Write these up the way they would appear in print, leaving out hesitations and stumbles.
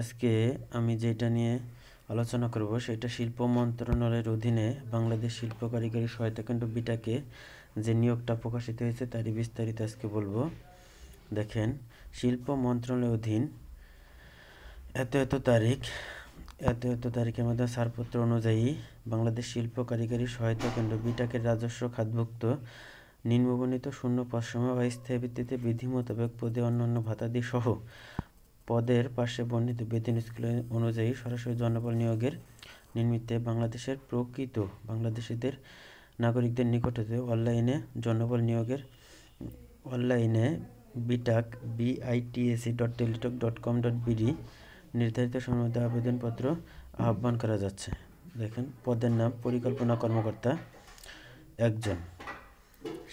আজকে আমি যেটা নিয়ে আলোচনা করব সেটা শিল্প মন্ত্রণালয়ের অধীনে বাংলাদেশ শিল্প কারিগরি সহায়তা কেন্দ্র বিটাকে যে নিয়োগটা প্রকাশিত হয়েছে তারই বিস্তারিত আজকে বলবো। দেখেন, শিল্প মন্ত্রণালয়ের অধীন এত তারিখের মধ্যে ছাড়পত্র অনুযায়ী বাংলাদেশ শিল্প কারিগরি সহায়তা কেন্দ্র বিটাকের রাজস্ব খাতভুক্ত নিম্নবর্ণিত শূন্য পদসমূহ অস্থায়ী ভিত্তিতে বিধি মোতাবেক পদে অন্যান্য ভাতাদি সহ পদের পাশে বর্ণিত বেতন স্কেল অনুযায়ী সরাসরি জনবল নিয়োগের নিমিত্তে বাংলাদেশের প্রকৃত বাংলাদেশিদের নাগরিকদের নিকট হতে অনলাইনে জনবল নিয়োগের অনলাইনে bitac.teletalk.com.bd নির্ধারিত সময়ের মধ্যে আবেদনপত্র আহ্বান করা যাচ্ছে। দেখেন, পদের নাম পরিকল্পনা কর্মকর্তা একজন,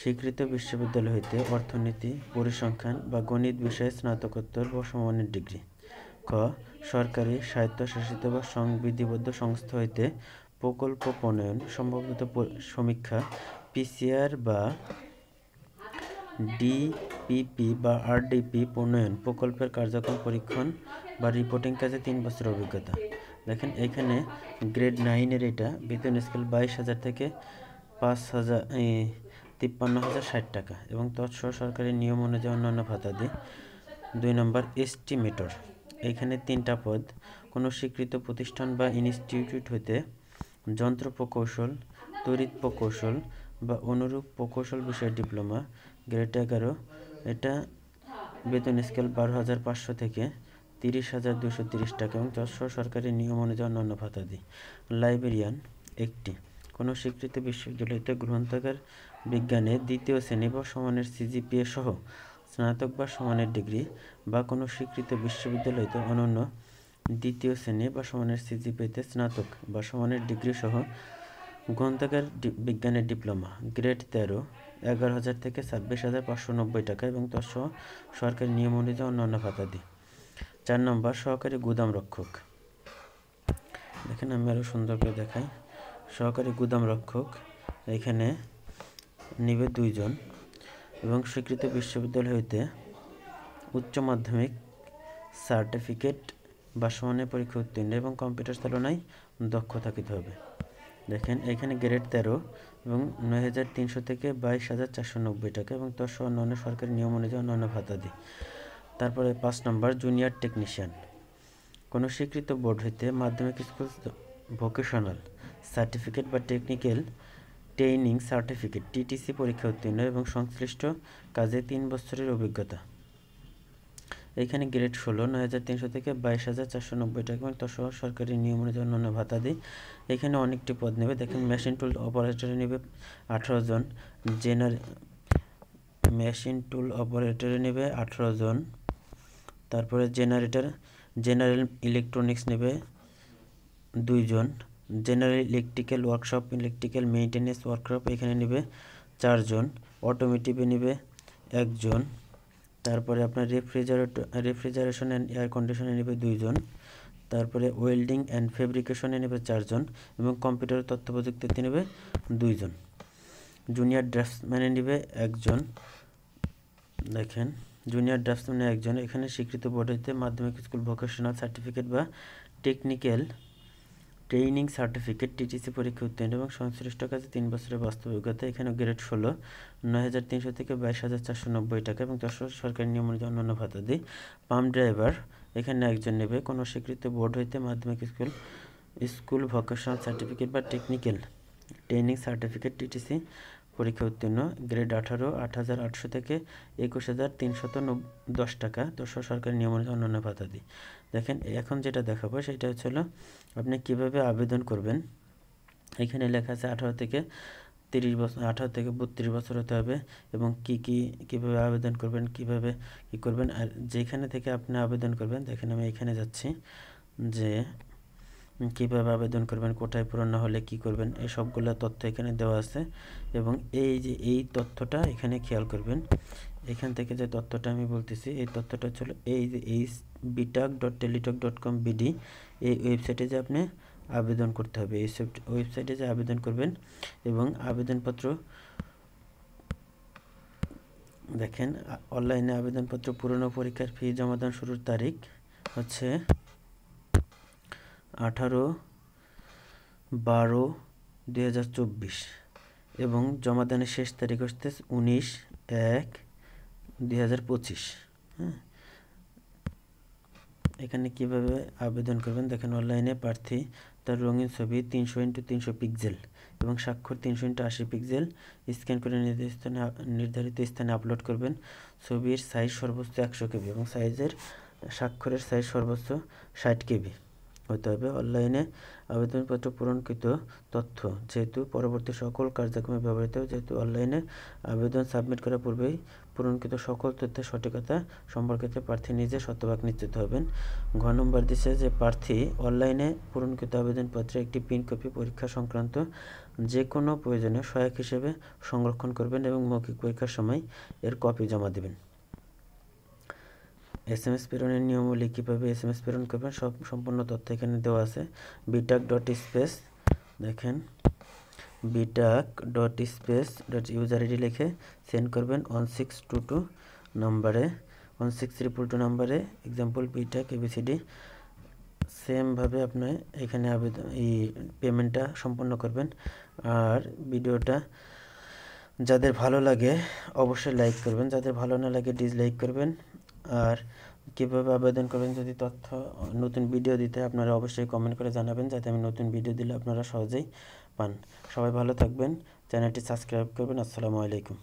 স্বীকৃত বিশ্ববিদ্যালয় হইতে অর্থনীতি, পরিসংখ্যান বা গণিত বিষয়ে স্নাতকোত্তর বা সমমানের ডিগ্রি। ক, সরকারি, স্বায়ত্তশাসিত বা সংবিধিবদ্ধ সংস্থা হইতে প্রকল্প প্রণয়ন, সম্ভাব্যতা সমীক্ষা, পিসিআর বা ডিপিপি বা আরডিপি প্রণয়ন, প্রকল্পের কার্যক্রম পরীক্ষণ বা রিপোর্টিং কাজে 3 বছরের অভিজ্ঞতা। দেখেন, এখানে গ্রেড 9-এর এটা বেতন স্কেল 22,000 থেকে 53,060 টাকা এবং তৎসহ সরকারি নিয়ম অনুযায়ী অন্যান্য ভাতাদি। 2 নম্বর এস্টিমেটর, এখানে 3টা পদ। কোনো স্বীকৃত প্রতিষ্ঠান বা ইনস্টিটিউট হইতে যন্ত্র প্রকৌশল, তড়িৎ প্রকৌশল বা অনুরূপ প্রকৌশল বিষয়ে ডিপ্লোমা, গ্রেড 11, এটা বেতন স্কেল 12,500 থেকে 30,230 টাকা এবং তৎসহ সরকারি নিয়ম অনুযায়ী অন্যান্য ভাতাদি। লাইব্রেরিয়ান একটি, কোনো স্বীকৃত বিশ্ববিদ্যালয়তে গ্রন্থাগার বিজ্ঞানে 2য় শ্রেণী বা সমানের সিজিপিএ সহ স্নাতক বা সমানের ডিগ্রি বা কোনো স্বীকৃত বিশ্ববিদ্যালয়তে অনন্য 2য় শ্রেণী বা সমানের সিজিপিএতে স্নাতক বা সমানের ডিগ্রি সহ গ্রন্থাগার বিজ্ঞানের ডিপ্লোমা, গ্রেড 13, 11,000 থেকে 26,590 টাকা এবং তৎসহ সরকারি নিয়ম অনুযায়ী অন্যান্য ভাতাদি। 4 নম্বর সহকারী গুদাম রক্ষক। দেখেন, আমি আরও সুন্দর করে দেখাই। সহকারী গুদাম রক্ষক, এখানে নিবে 2 জন এবং স্বীকৃত বিশ্ববিদ্যালয় হইতে উচ্চ মাধ্যমিক সার্টিফিকেট বা সমানের পরীক্ষা উত্তীর্ণ এবং কম্পিউটার চালনায় দক্ষ থাকিতে হবে। দেখেন, এখানে গ্রেড 13 এবং 9,300 থেকে 22,490 টাকা এবং তৎসহ অন্যান্য সরকারি নিয়ম অনুযায়ী অন্যান্য ভাতাদি। তারপরে 5 নম্বর জুনিয়র টেকনিশিয়ান, কোনো স্বীকৃত বোর্ড হইতে মাধ্যমিক স্কুল ভোকেশনাল সার্টিফিকেট বা টেকনিক্যাল ট্রেনিং সার্টিফিকেট টিটিসি পরীক্ষা উত্তীর্ণ এবং সংশ্লিষ্ট কাজে 3 বছরের অভিজ্ঞতা। এখানে গ্রেড 16, 9,300 থেকে 22,490 টাকা এবং তৎসহ সরকারি নিয়ম অনুযায়ী অন্যান্য ভাতাদি। এখানে অনেকটি পদ নেবে। দেখেন, মেশিন টুল অপারেটরে নেবে 18 জন, মেশিন টুল অপারেটরে নেবে 18 জন। তারপরে জেনারেল ইলেকট্রনিক্স নেবে 2 জন, general electrical workshop electrical maintenance workshop এখানে নেবে 4 জন, অটোমেটিভে নেবে 1 জন। তারপরে আপনার রেফ্রিজারেশন অ্যান্ড এয়ার কন্ডিশনে নেবে 2 জন। তারপরে ওয়েল্ডিং অ্যান্ড ফেব্রিকেশনে নেবে 4 জন এবং কম্পিউটার তথ্য প্রযুক্তিতে নেবে 2 জন। জুনিয়র ড্রাফটসম্যানে নেবে 1 জন। দেখেন, জুনিয়র ড্রাফটসম্যানে 1 জন, এখানে স্বীকৃত বোর্ড হইতে মাধ্যমিক স্কুল ভোকেশনাল সার্টিফিকেট বা টেকনিক্যাল ট্রেনিং সার্টিফিকেট টিটিসি পরীক্ষা উত্তীর্ণ এবং সংশ্লিষ্ট কাজে 3 বছরের বাস্তব অভিজ্ঞতা। এখানে গ্রেড 16, 9,300 থেকে 22,490 টাকা এবং তৎসহ সরকারি নিয়ম অনুযায়ী অন্যান্য ভাতাদি। পাম্প ড্রাইভার, এখানে 1 জন নেবে, কোনো স্বীকৃত বোর্ড হইতে মাধ্যমিক স্কুল ভোকেশনাল সার্টিফিকেট বা টেকনিক্যাল ট্রেনিং সার্টিফিকেট টিটিসি পরীক্ষা উত্তীর্ণ, গ্রেড 18, 8,800 থেকে 21,310 টাকা, তৎসহ সরকারি নিয়ম অনুযায়ী অন্যান্য ভাতাদি। দেখেন, এখন যেটা দেখাবো সেটা হচ্ছে আপনি কিভাবে আবেদন করবেন। এখানে লেখা আছে 18 থেকে 30 বছর, 18 থেকে 32 বছর হতে হবে এবং কিভাবে আবেদন করবেন, কিভাবে কি করবেন আর যেখানে থেকে আপনি আবেদন করবেন। দেখেন, আমি এখানে যাচ্ছি যে কিভাবে আবেদন করবেন, কোথায় পূরণ না হলে কি করবেন, এই সবগুলো তথ্য এখানে দেওয়া আছে এবং এই তথ্যটা এখানে খেয়াল করবেন। এখান থেকে যে তথ্যটা আমি বলতেছি এই তথ্যটা হলো এই bitak.teletalk.com.bd এই ওয়েবসাইটে যে আপনি আবেদন করতে হবে। এই ওয়েবসাইটে যে আবেদন করবেন এবং আবেদনপত্র দেখেন, অনলাইনে আবেদনপত্র পূরণ ও পরীক্ষার ফি জমাদান শুরুর তারিখ হচ্ছে 18/12/2024 এবং জমা দানের শেষ তারিখ হচ্ছে 19/1/2025। হ্যাঁ, এখানে কিভাবে আবেদন করবেন দেখেন। অনলাইনে প্রার্থী তার রঙিন ছবি 300x300 পিক্সেল এবং স্বাক্ষর 300x80 পিক্সেল স্ক্যান করে নির্ধারিত স্থানে আপলোড করবেন। ছবির সাইজ সর্বোচ্চ 100 KB এবং স্বাক্ষরের সাইজ সর্বোচ্চ 60 KB হতে হবে। অনলাইনে আবেদনপত্র পূরণকৃত তথ্য যেহেতু পরবর্তী সকল কার্যক্রমে ব্যবহৃত, যেহেতু অনলাইনে আবেদন সাবমিট করার পূর্বেই পূরণকৃত সকল তথ্যের সঠিকতা সম্পর্কে প্রার্থী নিজে শতভাগ নিশ্চিত হবেন। ঘ নম্বর দিচ্ছে যে প্রার্থী অনলাইনে পূরণকৃত আবেদনপত্রে একটি প্রিন্ট কপি পরীক্ষা সংক্রান্ত যে কোনো প্রয়োজনীয় সহায়ক হিসেবে সংরক্ষণ করবেন এবং মৌখিক পরীক্ষার সময় এর কপি জমা দেবেন। SMS প্রেরণের নিয়মাবলী কীভাবে SMS প্রেরণ করবেন সম্পূর্ণ তথ্য এখানে দেওয়া আছে। btac.space দেখেন btac.space.user id লিখে সেন্ড করবেন 1622 নম্বরে 16322 নম্বরে এক্সাম্পল btac ABCD। সেমভাবে আপনি এখানে এই পেমেন্টটা সম্পন্ন করবেন। আর ভিডিওটা যাদের ভালো লাগে অবশ্যই লাইক করবেন, যাদের ভালো না লাগে ডিসলাইক করবেন। আর কীভাবে আবেদন করবেন যদি তথ্য নতুন ভিডিও দিতে আপনারা অবশ্যই কমেন্ট করে জানাবেন, যাতে আমি নতুন ভিডিও দিলে আপনারা সহজেই পান। সবাই ভালো থাকবেন, চ্যানেলটি সাবস্ক্রাইব করবেন। আসসালামু আলাইকুম।